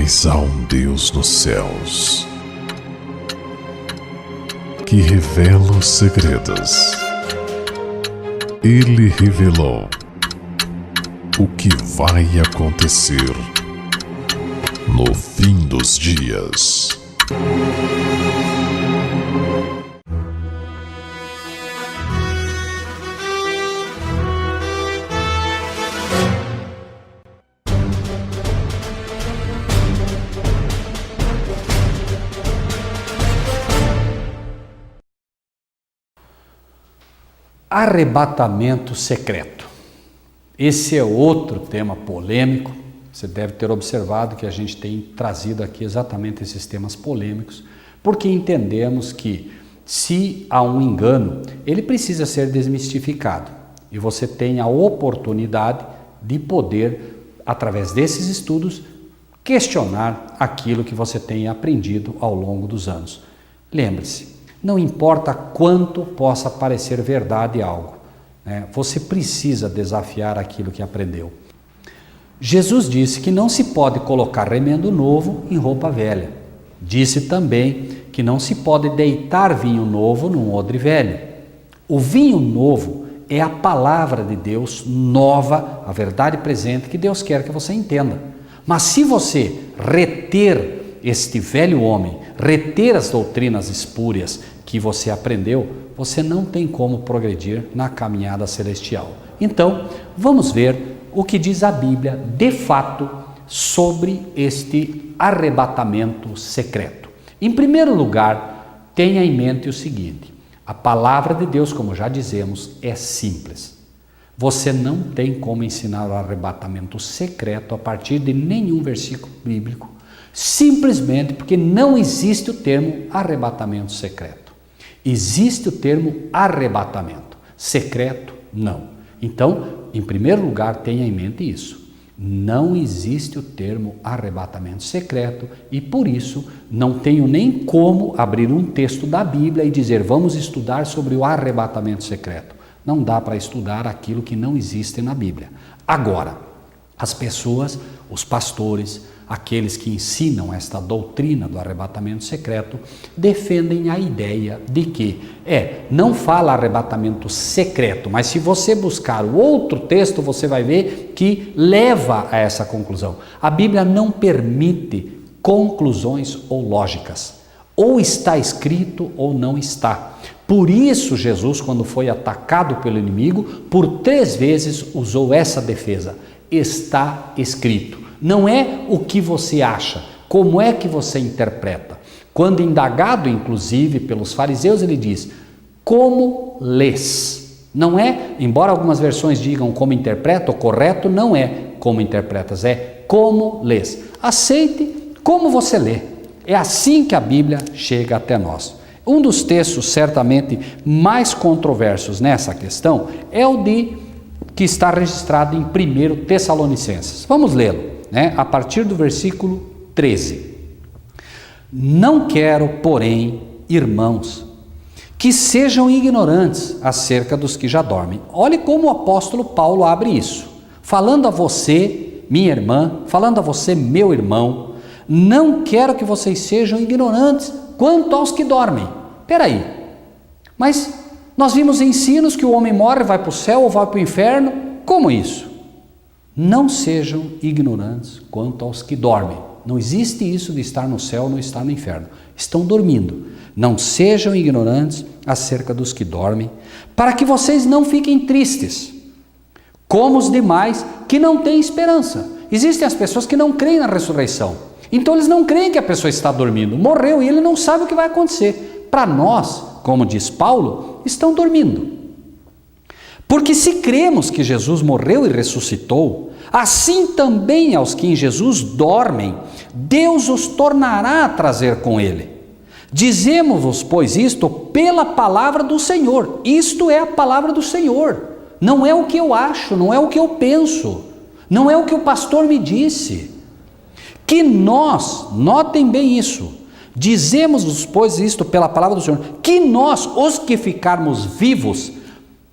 Mas há um Deus nos céus que revela os segredos. Ele revelou o que vai acontecer no fim dos dias. Arrebatamento secreto. Esse é outro tema polêmico. Você deve ter observado que a gente tem trazido aqui exatamente esses temas polêmicos, porque entendemos que se há um engano, ele precisa ser desmistificado. E você tem a oportunidade de poder, através desses estudos, questionar aquilo que você tem aprendido ao longo dos anos. Lembre-se, não importa quanto possa parecer verdade algo, né? Você precisa desafiar aquilo que aprendeu. Jesus disse que não se pode colocar remendo novo em roupa velha. Disse também que não se pode deitar vinho novo num odre velho. O vinho novo é a palavra de Deus nova, a verdade presente que Deus quer que você entenda. Mas se você reter este velho homem, reter as doutrinas espúrias que você aprendeu, você não tem como progredir na caminhada celestial. Então, vamos ver o que diz a Bíblia, de fato, sobre este arrebatamento secreto. Em primeiro lugar, tenha em mente o seguinte: a palavra de Deus, como já dizemos, é simples. Você não tem como ensinar o arrebatamento secreto a partir de nenhum versículo bíblico, simplesmente porque não existe o termo arrebatamento secreto. Existe o termo arrebatamento secreto, não. Então, em primeiro lugar, tenha em mente isso. Não existe o termo arrebatamento secreto e, por isso, não tenho nem como abrir um texto da Bíblia e dizer vamos estudar sobre o arrebatamento secreto. Não dá para estudar aquilo que não existe na Bíblia. Agora, as pessoas, os pastores, aqueles que ensinam esta doutrina do arrebatamento secreto, defendem a ideia de que, não fala arrebatamento secreto, mas se você buscar o outro texto, você vai ver que leva a essa conclusão. A Bíblia não permite conclusões ou lógicas. Ou está escrito ou não está. Por isso, Jesus, quando foi atacado pelo inimigo, por 3 vezes usou essa defesa. Está escrito. Não é o que você acha, como é que você interpreta. Quando indagado, inclusive, pelos fariseus, ele diz, como lês? Não é, embora algumas versões digam como interpreta, o correto não é como interpretas, é como lês. Aceite como você lê. É assim que a Bíblia chega até nós. Um dos textos certamente mais controversos nessa questão é o que está registrado em 1 Tessalonicenses. Vamos lê-lo. A partir do versículo 13. Não quero, porém, irmãos, que sejam ignorantes acerca dos que já dormem. Olhe como o apóstolo Paulo abre isso. Falando a você, minha irmã, falando a você, meu irmão, não quero que vocês sejam ignorantes quanto aos que dormem. Peraí, mas nós vimos ensinos que o homem morre, vai para o céu ou vai para o inferno. Como isso? Não sejam ignorantes quanto aos que dormem. Não existe isso de estar no céu ou não estar no inferno. Estão dormindo. Não sejam ignorantes acerca dos que dormem, para que vocês não fiquem tristes, como os demais que não têm esperança. Existem as pessoas que não creem na ressurreição. Então eles não creem que a pessoa está dormindo. Morreu e ele não sabe o que vai acontecer. Para nós, como diz Paulo, estão dormindo. Porque se cremos que Jesus morreu e ressuscitou, assim também aos que em Jesus dormem, Deus os tornará a trazer com ele. Dizemos-vos, pois, isto pela palavra do Senhor. Isto é a palavra do Senhor. Não é o que eu acho, não é o que eu penso, não é o que o pastor me disse. Que nós, notem bem isso, dizemos-vos, pois, isto pela palavra do Senhor, que nós, os que ficarmos vivos,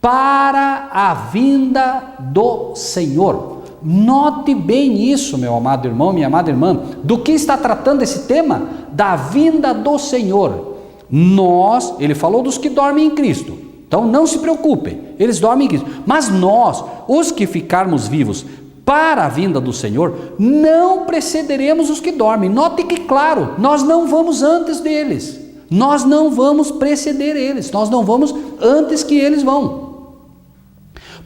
para a vinda do Senhor. Note bem isso, meu amado irmão, minha amada irmã. Do que está tratando esse tema? Da vinda do Senhor. Ele falou dos que dormem em Cristo. Então não se preocupem, eles dormem em Cristo. Mas nós, os que ficarmos vivos para a vinda do Senhor, não precederemos os que dormem. Note que, claro, nós não vamos antes deles. Nós não vamos preceder eles. Nós não vamos antes que eles vão.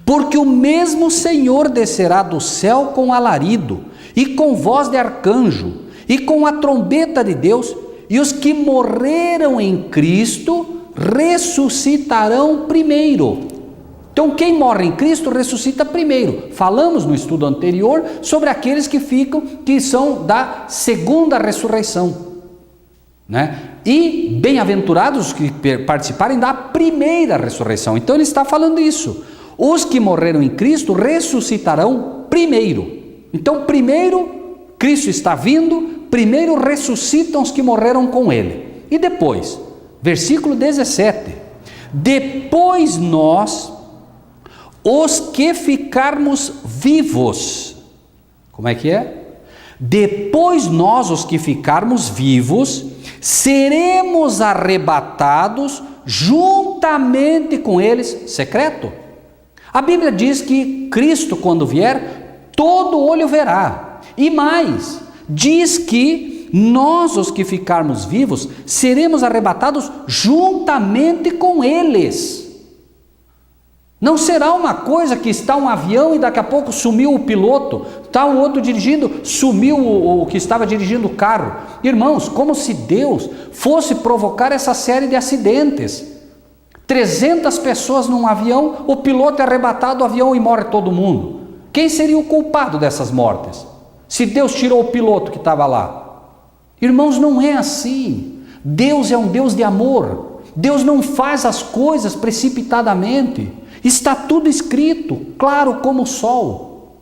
Porque o mesmo Senhor descerá do céu com alarido, e com voz de arcanjo, e com a trombeta de Deus, e os que morreram em Cristo ressuscitarão primeiro. Então quem morre em Cristo ressuscita primeiro. Falamos no estudo anterior sobre aqueles que são da segunda ressurreição, né? E bem-aventurados os que participarem da primeira ressurreição. Então ele está falando isso. Os que morreram em Cristo ressuscitarão primeiro. Então primeiro Cristo está vindo, primeiro ressuscitam os que morreram com ele. E depois, versículo 17: depois nós, os que ficarmos vivos. Como é que é? Depois nós, os que ficarmos vivos, seremos arrebatados juntamente com eles. Secreto? A Bíblia diz que Cristo, quando vier, todo olho verá. E mais, diz que nós, os que ficarmos vivos, seremos arrebatados juntamente com eles. Não será uma coisa que está um avião e daqui a pouco sumiu o piloto, está um outro dirigindo, sumiu o que estava dirigindo o carro. Irmãos, como se Deus fosse provocar essa série de acidentes. 300 pessoas num avião, o piloto é arrebatado do avião e morre todo mundo. Quem seria o culpado dessas mortes? Se Deus tirou o piloto que estava lá. Irmãos, não é assim. Deus é um Deus de amor. Deus não faz as coisas precipitadamente. Está tudo escrito, claro como o sol.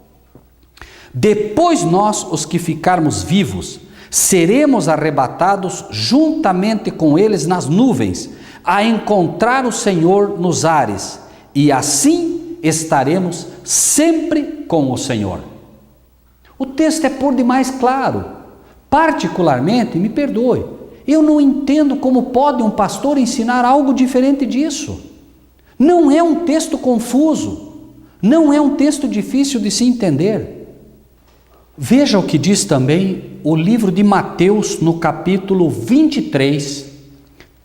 Depois nós, os que ficarmos vivos, seremos arrebatados juntamente com eles nas nuvens, a encontrar o Senhor nos ares, e assim estaremos sempre com o Senhor. O texto é por demais claro. Particularmente, me perdoe, eu não entendo como pode um pastor ensinar algo diferente disso. Não é um texto confuso, não é um texto difícil de se entender. Veja o que diz também o livro de Mateus, no capítulo 23,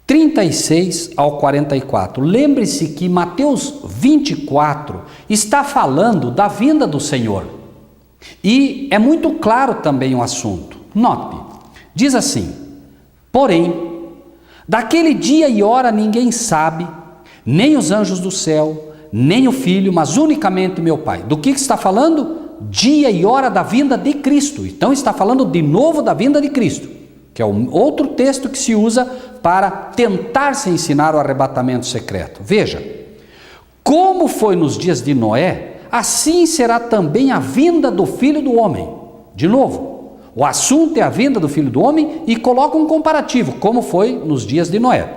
36 ao 44. Lembre-se que Mateus 24 está falando da vinda do Senhor. E é muito claro também o assunto. Note, diz assim: porém, daquele dia e hora ninguém sabe, nem os anjos do céu, nem o Filho, mas unicamente meu Pai. Do que está falando? Dia e hora da vinda de Cristo. Então está falando de novo da vinda de Cristo, que é outro texto que se usa para tentar se ensinar o arrebatamento secreto. Veja, como foi nos dias de Noé, assim será também a vinda do Filho do Homem. De novo, o assunto é a vinda do Filho do Homem e coloca um comparativo, como foi nos dias de Noé.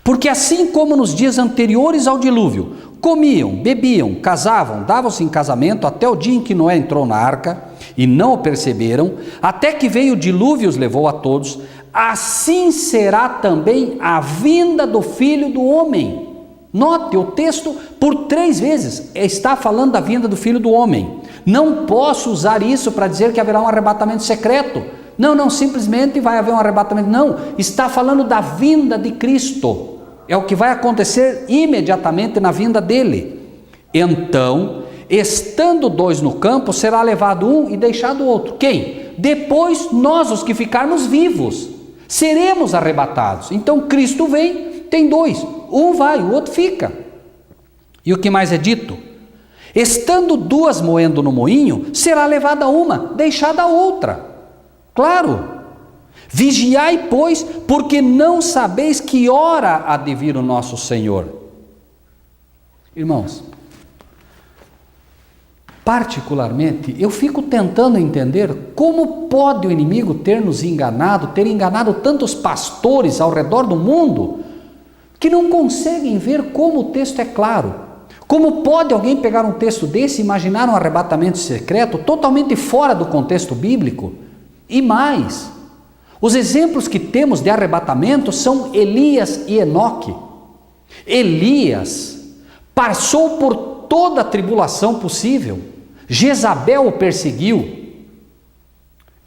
Porque assim como nos dias anteriores ao dilúvio, comiam, bebiam, casavam, davam-se em casamento até o dia em que Noé entrou na arca, e não o perceberam, até que veio o dilúvio e os levou a todos, assim será também a vinda do Filho do Homem. Note, o texto por 3 vezes está falando da vinda do Filho do Homem. Não posso usar isso para dizer que haverá um arrebatamento secreto. Não, simplesmente vai haver um arrebatamento. Não, está falando da vinda de Cristo. É o que vai acontecer imediatamente na vinda dele. Então, estando 2 no campo, será levado um e deixado o outro. Quem? Depois nós, os que ficarmos vivos, seremos arrebatados. Então Cristo vem, tem 2. Um vai, o outro fica. E o que mais é dito? Estando 2 moendo no moinho, será levada uma, deixada a outra. Claro. Vigiai, pois, porque não sabeis que hora há de vir o nosso Senhor. Irmãos, particularmente, eu fico tentando entender como pode o inimigo ter nos enganado, ter enganado tantos pastores ao redor do mundo, que não conseguem ver como o texto é claro. Como pode alguém pegar um texto desse e imaginar um arrebatamento secreto totalmente fora do contexto bíblico? E mais, os exemplos que temos de arrebatamento são Elias e Enoque. Elias passou por toda a tribulação possível. Jezabel o perseguiu,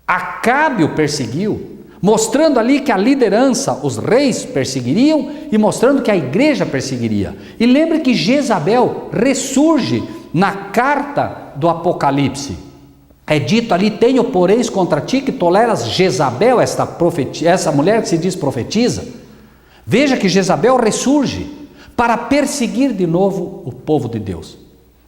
Acabe o perseguiu, mostrando ali que a liderança, os reis perseguiriam e mostrando que a igreja perseguiria. E lembre que Jezabel ressurge na carta do Apocalipse. É dito ali: tenho poreis contra ti que toleras Jezabel, essa mulher que se diz profetiza. Veja que Jezabel ressurge para perseguir de novo o povo de Deus.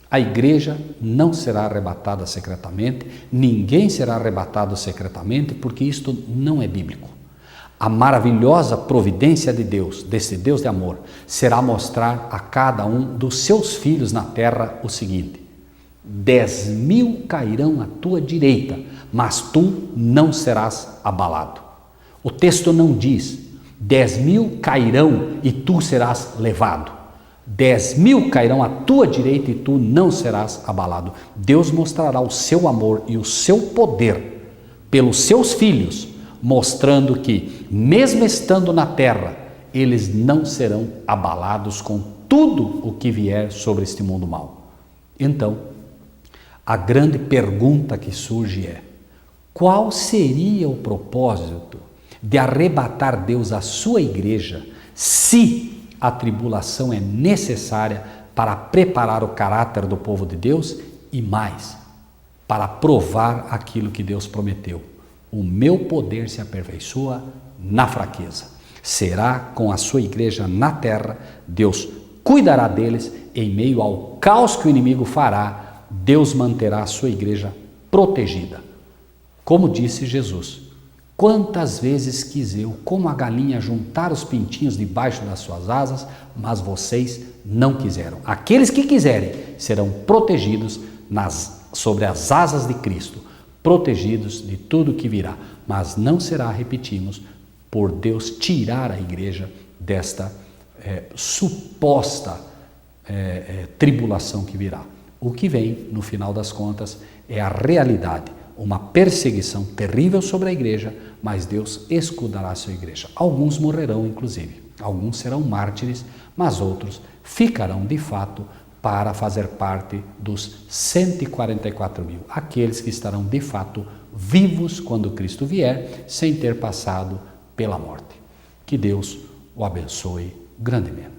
A igreja não será arrebatada secretamente, ninguém será arrebatado secretamente, porque isto não é bíblico. A maravilhosa providência de Deus, desse Deus de amor, será mostrar a cada um dos seus filhos na terra o seguinte: 10.000 cairão à tua direita, mas tu não serás abalado. O texto não diz 10.000 cairão e tu serás levado. 10.000 cairão à tua direita e tu não serás abalado. Deus mostrará o seu amor e o seu poder pelos seus filhos, mostrando que, mesmo estando na terra, eles não serão abalados com tudo o que vier sobre este mundo mau. Então, a grande pergunta que surge é: qual seria o propósito de arrebatar Deus à sua igreja se a tribulação é necessária para preparar o caráter do povo de Deus e mais, para provar aquilo que Deus prometeu? O meu poder se aperfeiçoa na fraqueza. Será com a sua igreja na terra, Deus cuidará deles em meio ao caos que o inimigo fará. Deus manterá a sua igreja protegida. Como disse Jesus: quantas vezes quis eu, como a galinha, juntar os pintinhos debaixo das suas asas, mas não quiseram. Aqueles que quiserem serão protegidos sobre as asas de Cristo, protegidos de tudo que virá. Mas não será, repetimos, por Deus tirar a igreja desta suposta tribulação que virá. O que vem, no final das contas, é a realidade. Uma perseguição terrível sobre a igreja, mas Deus escudará a sua igreja. Alguns morrerão, inclusive. Alguns serão mártires, mas outros ficarão de fato para fazer parte dos 144.000. Aqueles que estarão de fato vivos quando Cristo vier, sem ter passado pela morte. Que Deus o abençoe grandemente.